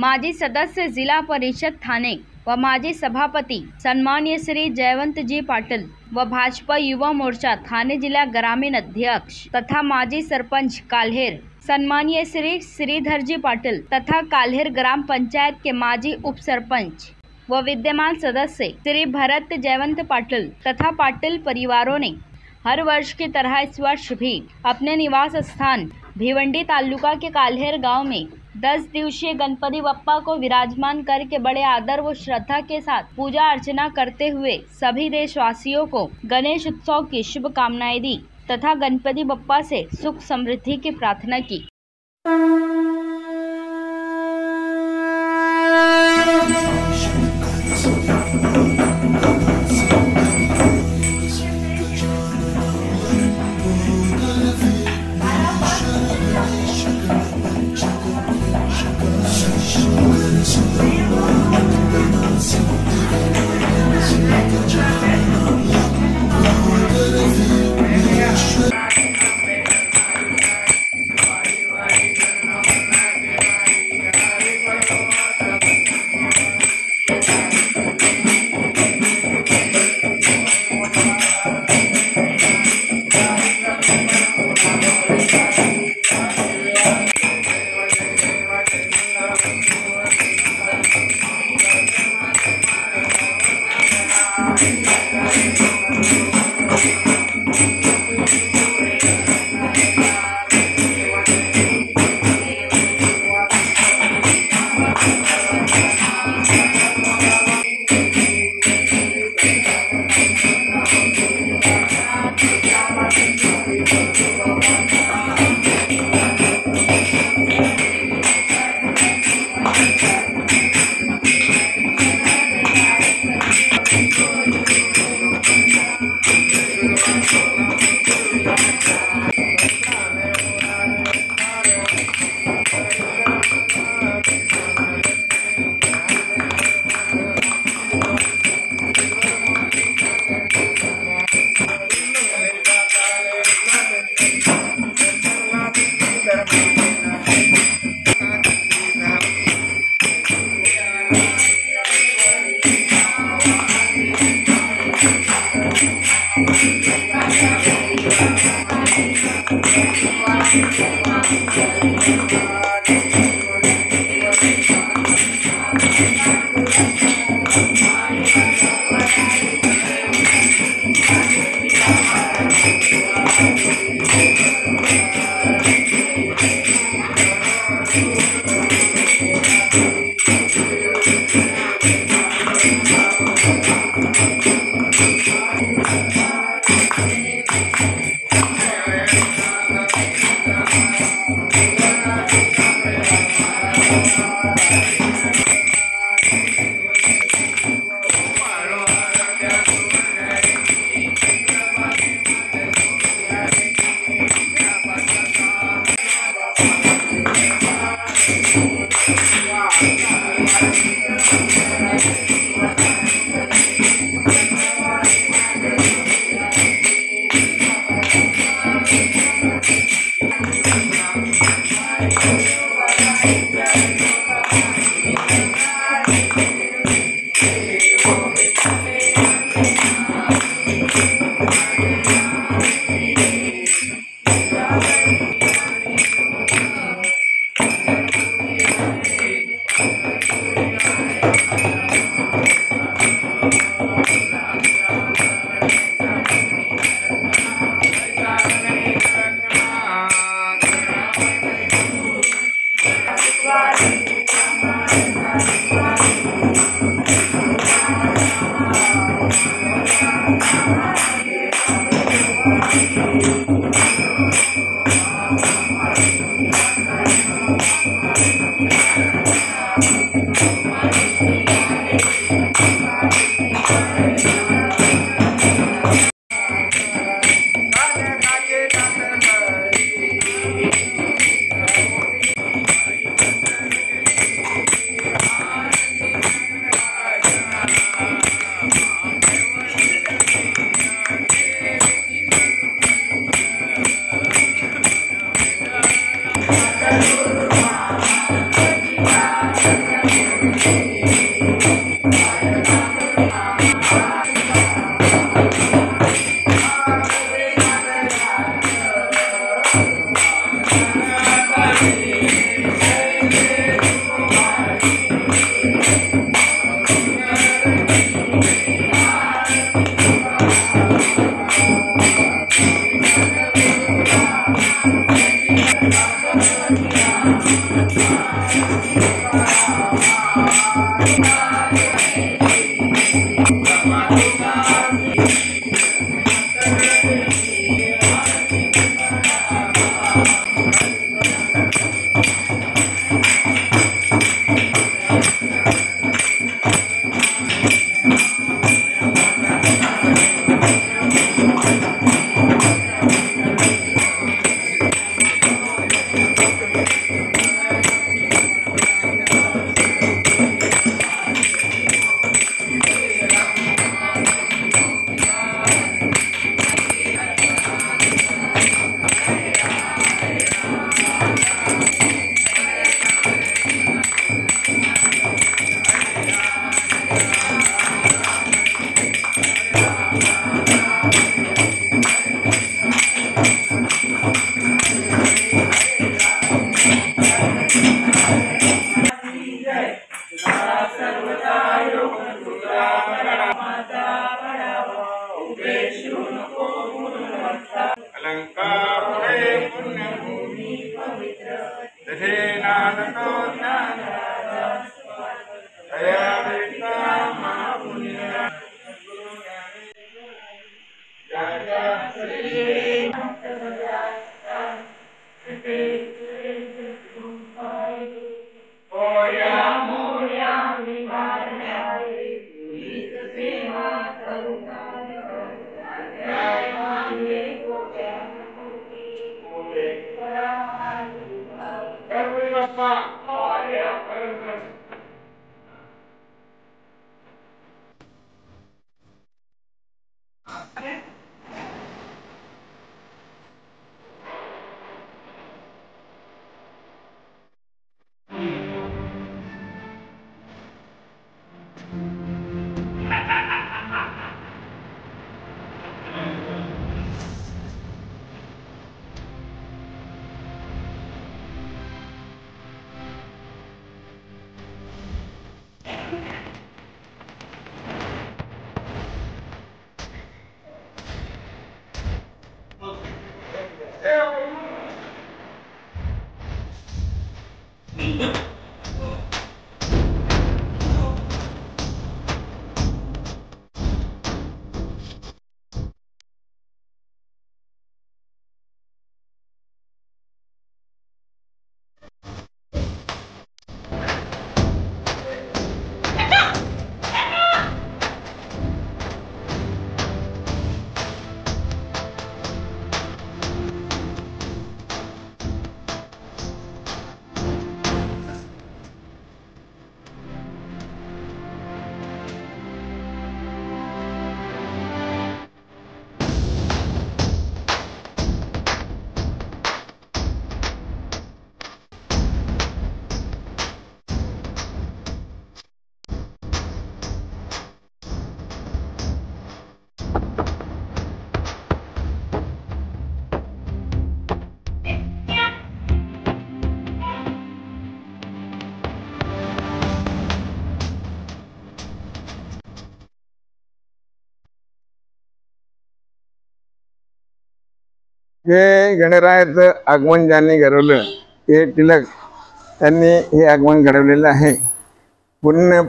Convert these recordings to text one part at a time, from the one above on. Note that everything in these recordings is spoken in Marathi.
माजी सदस्य जिला परिषद थाने व माजी सभापति सन्मान्य श्री जयवंत जी पाटिल व भाजपा युवा मोर्चा थाने जिला ग्रामीण अध्यक्ष तथा माजी सरपंच काल्हेर सन्मान्य श्री श्रीधर जी पाटिल तथा काल्हेर ग्राम पंचायत के माजी उप सरपंच व विद्यमान सदस्य श्री भरत जयवंत पाटिल तथा पाटिल परिवारों ने हर वर्ष की तरह इस वर्ष भी अपने निवास स्थान भिवंडी तालुका के काल्हेर गांव में 10 दिवसीय गणपति बप्पा को विराजमान करके बड़े आदर व श्रद्धा के साथ पूजा अर्चना करते हुए सभी देशवासियों को गणेश उत्सव की शुभकामनाएं दी तथा गणपति बप्पा से सुख समृद्धि की प्रार्थना की। अलंकापुरे पुण्यभूमि पवित्र तथे नादतो ज्ञानराजा दया विद्या महापुण्य हे गणरायाचं आगमन ज्यांनी घडवलं ते टिळक त्यांनी हे आगमन घडवलेलं आहे. पुण्य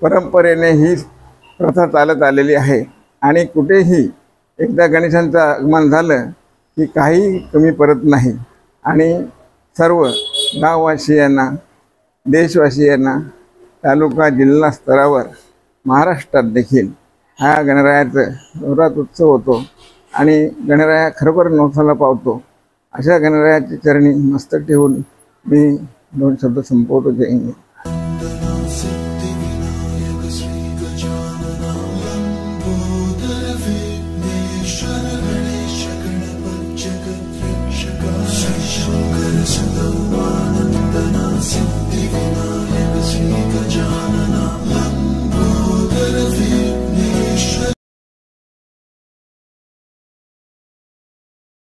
परंपरेने ही प्रथा चालत आलेली आहे आणि कुठेही एकदा गणेशांचं आगमन झालं की काही कमी पडत नाही आणि सर्व गाववासियांना, देशवासियांना, तालुका जिल्हा स्तरावर महाराष्ट्रात देखील हा गणरायाचा जोरात उत्सव होतो आणि गणराया खरोखर नवसाला पावतो. अशा गणरायाच्या चरणी मस्तक ठेवून मी दोन शब्द संपवतो. जय हिंद.